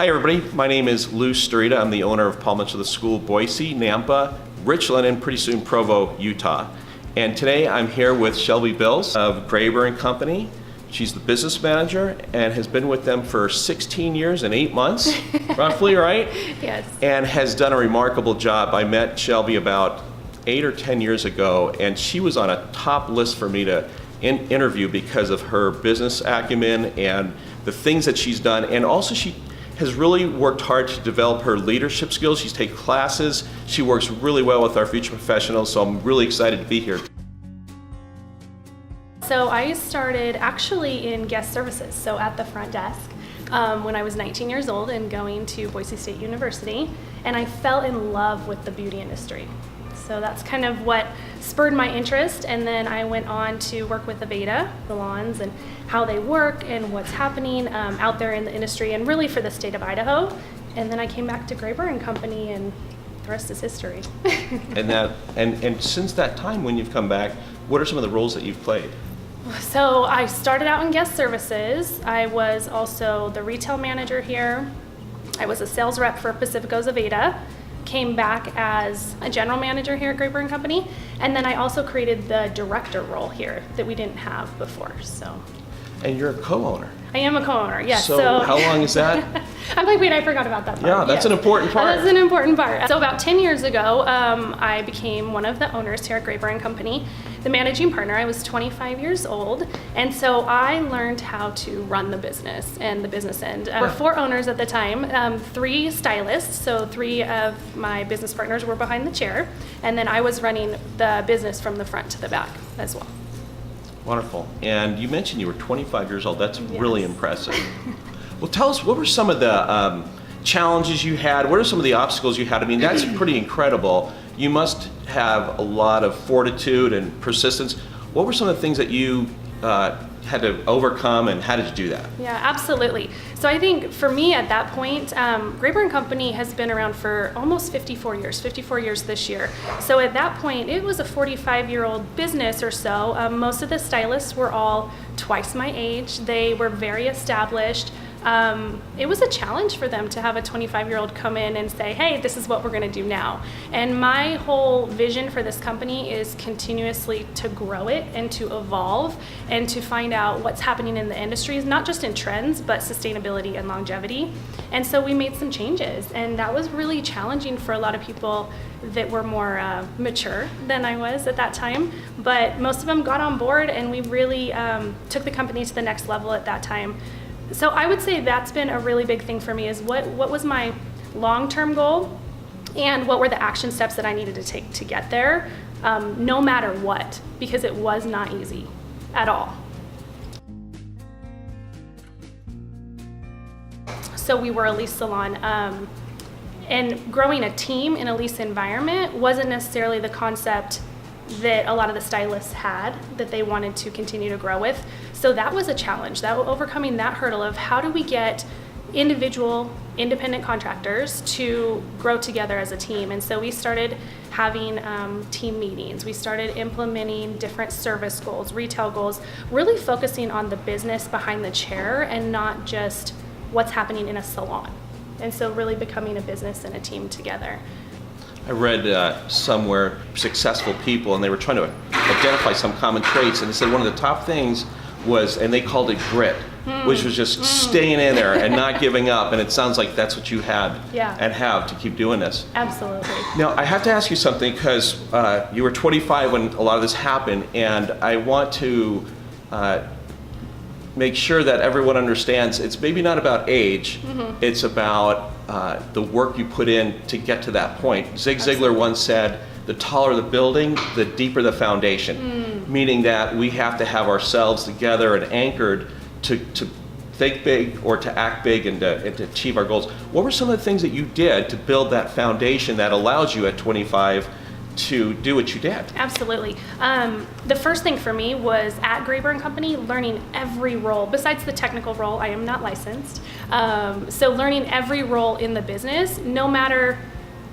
Hi everybody, my name is Lou Starita. I'm the owner of Paul Mitchell School, Boise, Nampa, Richland, and pretty soon Provo, Utah. And today I'm here with Shelby Bills of Graeber and Company. She's the business manager and has been with them for 16 years and 8 months, roughly, right? Yes. And has done a remarkable job. I met Shelby about 8 or 10 years ago, and she was on a top list for me to interview because of her business acumen and the things that she's done. And also she has really worked hard to develop her leadership skills. She's taken classes. She works really well with our future professionals, so I'm really excited to be here. So I started actually in guest services, so at the front desk, when I was 19 years old and going to Boise State University, and I fell in love with the beauty industry. So that's kind of what spurred my interest, and then I went on to work with Aveda salons and how they work and what's happening out there in the industry and really for the state of Idaho. And then I came back to Graeber and Company, and the rest is history. And since that time when you've come back, what are some of the roles that you've played? So I started out in guest services. I was also the retail manager here. I was a sales rep for Pacifico's Aveda. Came back as a general manager here at Graeber and Company, and then I also created the director role here that we didn't have before. So. And you're a co-owner. I am a co-owner, yes. So how long is that? I'm like, wait, I forgot about that part. Yeah, that's an important part. That's an important part. So about 10 years ago, I became one of the owners here at Graeber and Company, the managing partner. I was 25 years old, and so I learned how to run the business and the business end. There were 4 owners at the time, 3 stylists, so 3 of my business partners were behind the chair, and then I was running the business from the front to the back as well. Wonderful. And you mentioned you were 25 years old. That's Yes. really impressive. Well, tell us, what were some of the challenges you had? What are some of the obstacles you had? I mean, that's pretty incredible. You must have a lot of fortitude and persistence. What were some of the things that you had to overcome, and how did you do that? Yeah, absolutely. So I think for me at that point, Graeber and Company has been around for almost 54 years this year. So at that point, it was a 45-year-old business or so. Most of the stylists were all twice my age. They were very established. It was a challenge for them to have a 25-year-old come in and say, hey, this is what we're going to do now. And my whole vision for this company is continuously to grow it and to evolve and to find out what's happening in the industries, not just in trends, but sustainability and longevity. And so we made some changes, and that was really challenging for a lot of people that were more mature than I was at that time. But most of them got on board, and we really took the company to the next level at that time. So I would say that's been a really big thing for me, is what was my long-term goal and what were the action steps that I needed to take to get there, no matter what, because it was not easy at all. So we were a lease salon, and growing a team in a lease environment wasn't necessarily the concept that a lot of the stylists had that they wanted to continue to grow with. So that was a challenge, overcoming that hurdle of how do we get individual independent contractors to grow together as a team. And so we started having team meetings. We started implementing different service goals, retail goals, really focusing on the business behind the chair and not just what's happening in a salon. And so really becoming a business and a team together. I read somewhere successful people, and they were trying to identify some common traits, and they said one of the top things was, and they called it grit, which was just staying in there and not giving up. And it sounds like that's what you had and have to keep doing this. Absolutely. Now, I have to ask you something, because you were 25 when a lot of this happened, and I want to make sure that everyone understands it's maybe not about age, it's about the work you put in to get to that point. Zig Ziglar once said, the taller the building, the deeper the foundation, meaning that we have to have ourselves together and anchored to think big or to act big and to achieve our goals. What were some of the things that you did to build that foundation that allows you at 25 to do what you did? Absolutely. The first thing for me was at Graeber and Company, learning every role. Besides the technical role, I am not licensed. So learning every role in the business, no matter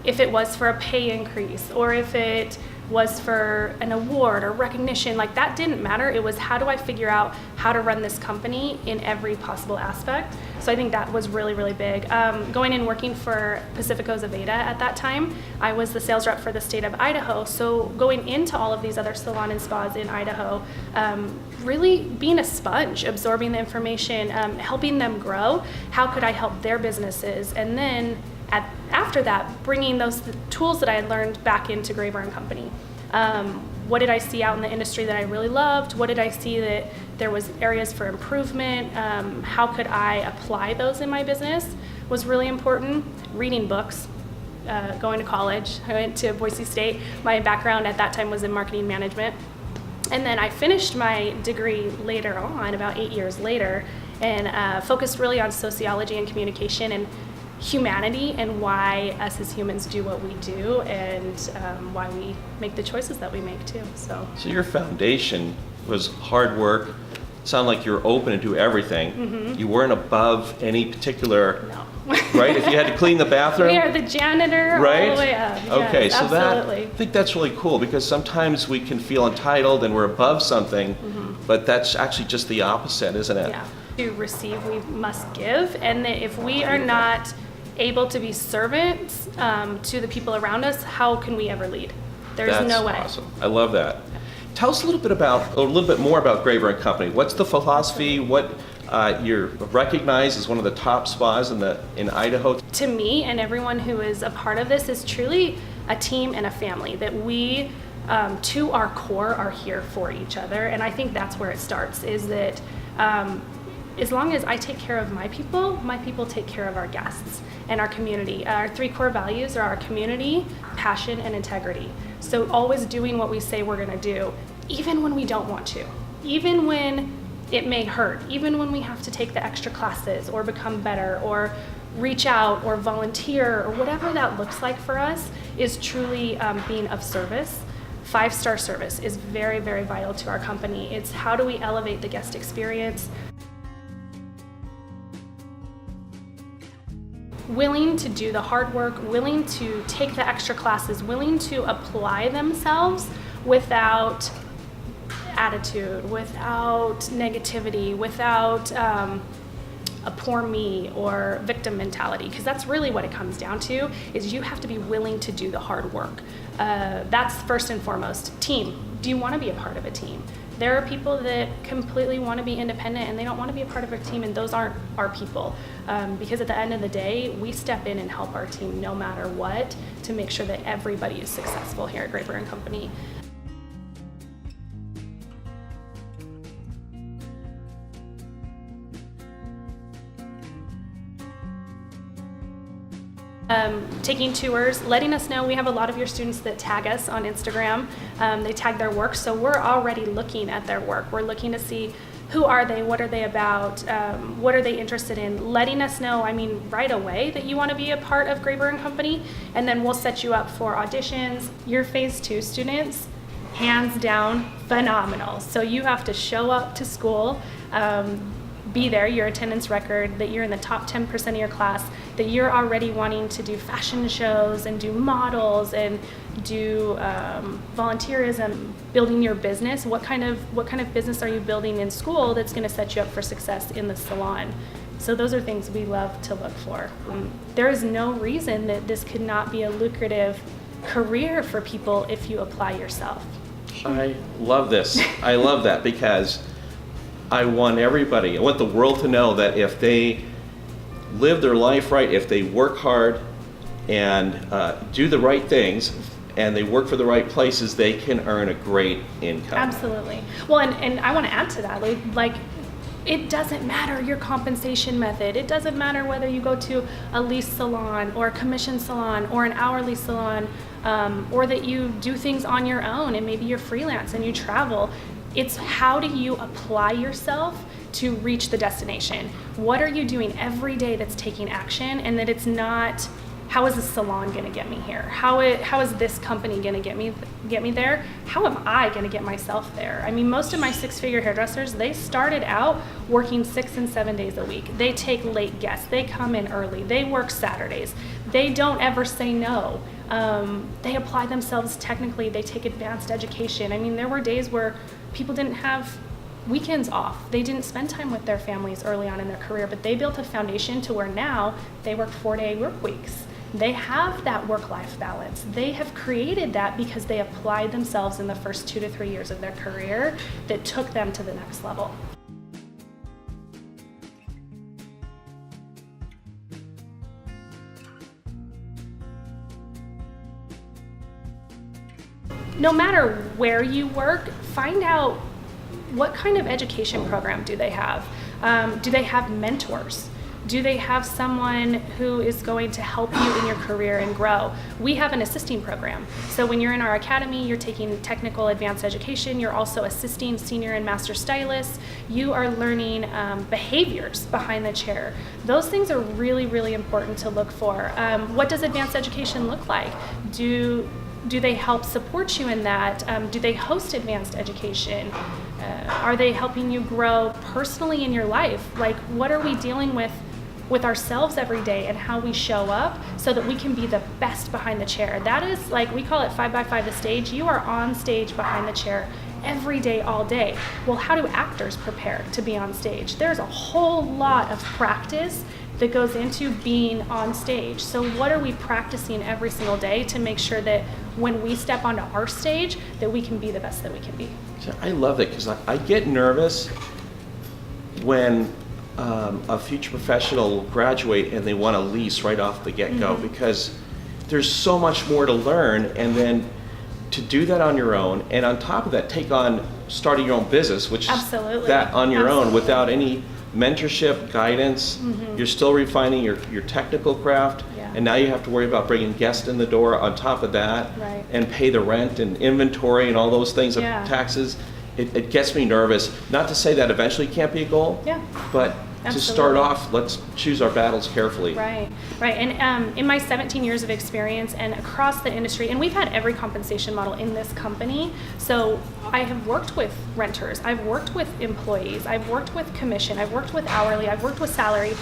if it was for a pay increase or if it was for an award or recognition. Like, that didn't matter. It was, how do I figure out how to run this company in every possible aspect? So I think that was really, really big. Going and working for Pacifico Zaveda at that time, I was the sales rep for the state of Idaho. So going into all of these other salon and spas in Idaho, really being a sponge, absorbing the information, helping them grow. How could I help their businesses? And then after that, bringing those tools that I had learned back into Graeber and Company. What did I see out in the industry that I really loved? What did I see that there was areas for improvement? How could I apply those in my business was really important. Reading books, going to college. I went to Boise State. My background at that time was in marketing management. And then I finished my degree later on, about 8 years later, and focused really on sociology and communication and humanity, and why us as humans do what we do, and why we make the choices that we make too. So your foundation was hard work. Sound like you're open to do everything. Mm-hmm. You weren't above any particular. No. Right? If you had to clean the bathroom. We are the janitor right? all the way up. Okay, yes, so absolutely. I think that's really cool, because sometimes we can feel entitled and we're above something, but that's actually just the opposite, isn't it? Yeah. To receive, we must give, and that if we are not able to be servants to the people around us, how can we ever lead? There's no way. That's awesome. I love that. Tell us a little bit more about Graeber and Company. What's the philosophy? What you're recognized as one of the top spas in Idaho. To me and everyone who is a part of this is truly a team and a family, that we, to our core, are here for each other. And I think that's where it starts, is that as long as I take care of my people take care of our guests and our community. Our 3 core values are our community, passion, and integrity. So always doing what we say we're gonna do, even when we don't want to, even when it may hurt, even when we have to take the extra classes or become better or reach out or volunteer or whatever that looks like for us, is truly being of service. 5-star service is very, very vital to our company. It's how do we elevate the guest experience. Willing to do the hard work, willing to take the extra classes, willing to apply themselves without attitude, without negativity, without a poor me or victim mentality, because that's really what it comes down to, is you have to be willing to do the hard work. That's first and foremost. Team, do you want to be a part of a team? There are people that completely want to be independent and they don't want to be a part of a team, and those aren't our people. Because at the end of the day, we step in and help our team no matter what, to make sure that everybody is successful here at Graeber and Company. Taking tours, letting us know. We have a lot of your students that tag us on Instagram. They tag their work, so we're already looking at their work. We're looking to see who are they, what are they about, what are they interested in, letting us know, right away, that you want to be a part of Graeber and Company, and then we'll set you up for auditions. Your Phase 2 students, hands down, phenomenal. So you have to show up to school, be there, your attendance record, that you're in the top 10% of your class, that you're already wanting to do fashion shows and do models and do volunteerism, building your business. What kind of business are you building in school that's going to set you up for success in the salon? So those are things we love to look for. There is no reason that this could not be a lucrative career for people if you apply yourself. I love this. I love that, because I want the world to know that if they live their life right, if they work hard and do the right things, and they work for the right places, they can earn a great income. Absolutely. Well, and I want to add to that, like it doesn't matter your compensation method. It doesn't matter whether you go to a lease salon or a commission salon or an hourly salon, or that you do things on your own and maybe you're freelance and you travel. It's how do you apply yourself to reach the destination? What are you doing every day that's taking action, and that it's not, how is the salon gonna get me here? How is this company gonna get me there? How am I gonna get myself there? Most of my 6-figure hairdressers, they started out working 6 and 7 days a week. They take late guests, they come in early, they work Saturdays. They don't ever say no. They apply themselves technically, they take advanced education. I mean, there were days where people didn't have weekends off. They didn't spend time with their families early on in their career, but they built a foundation to where now they work 4-day work weeks. They have that work-life balance. They have created that because they applied themselves in the first 2 to 3 years of their career that took them to the next level. No matter where you work, find out what kind of education program do they have. Do they have mentors? Do they have someone who is going to help you in your career and grow? We have an assisting program. So when you're in our academy, you're taking technical advanced education. You're also assisting senior and master stylists. You are learning behaviors behind the chair. Those things are really, really important to look for. What does advanced education look like? Do they help support you in that? Do they host advanced education? Are they helping you grow personally in your life? Like, what are we dealing with ourselves every day and how we show up so that we can be the best behind the chair? That is, like, we call it 5x5 the stage. You are on stage behind the chair every day, all day. Well, how do actors prepare to be on stage? There's a whole lot of practice that goes into being on stage. So what are we practicing every single day to make sure that when we step onto our stage, that we can be the best that we can be? I love that, because I get nervous when a future professional will graduate and they want to lease right off the get-go, because there's so much more to learn, and then to do that on your own, and on top of that, take on starting your own business, which Absolutely. is that on your own Absolutely. without any mentorship, guidance. You're still refining your technical craft, Yeah. and now you have to worry about bringing guests in the door on top of that, Right. and pay the rent and inventory and all those things, Yeah. of taxes. It gets me nervous. Not to say that eventually can't be a goal, Yeah. but to start Absolutely. off, let's choose our battles carefully. Right. And in my 17 years of experience and across the industry, and we've had every compensation model in this company, so I have worked with renters, I've worked with employees, I've worked with commission, I've worked with hourly, I've worked with salary.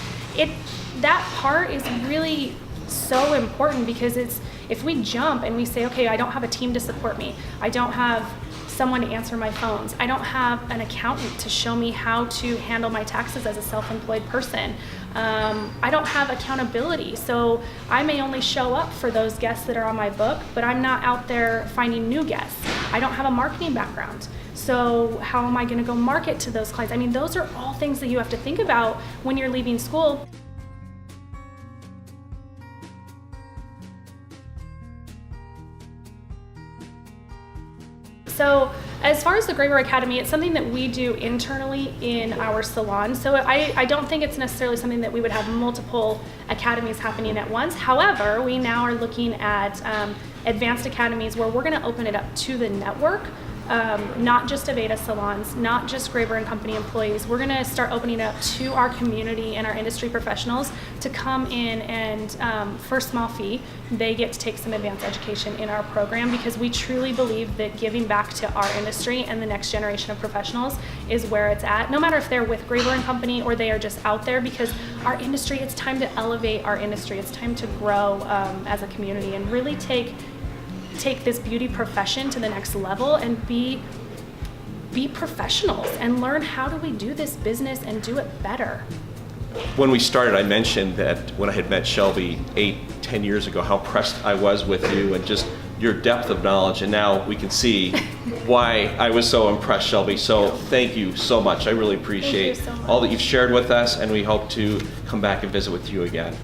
That part is really so important, because if we jump and we say, okay, I don't have a team to support me, I don't have someone to answer my phones, I don't have an accountant to show me how to handle my taxes as a self-employed person, I don't have accountability, so I may only show up for those guests that are on my book, but I'm not out there finding new guests. I don't have a marketing background, so how am I going to go market to those clients? I mean, those are all things that you have to think about when you're leaving school. So as far as the Graeber Academy, it's something that we do internally in our salon. So I don't think it's necessarily something that we would have multiple academies happening at once. However, we now are looking at advanced academies where we're going to open it up to the network. Not just Aveda salons, not just Graeber and Company employees. We're going to start opening it up to our community and our industry professionals to come in, and for a small fee, they get to take some advanced education in our program, because we truly believe that giving back to our industry and the next generation of professionals is where it's at, no matter if they're with Graeber and Company or they are just out there, because our industry, it's time to elevate our industry. It's time to grow as a community and really take this beauty profession to the next level and be professionals and learn, how do we do this business and do it better. When we started, I mentioned that when I had met Shelby 8-10 years ago, how impressed I was with you and just your depth of knowledge, and now we can see why I was so impressed, Shelby. So thank you so much. I really appreciate so much. all that you've shared with us, and we hope to come back and visit with you again.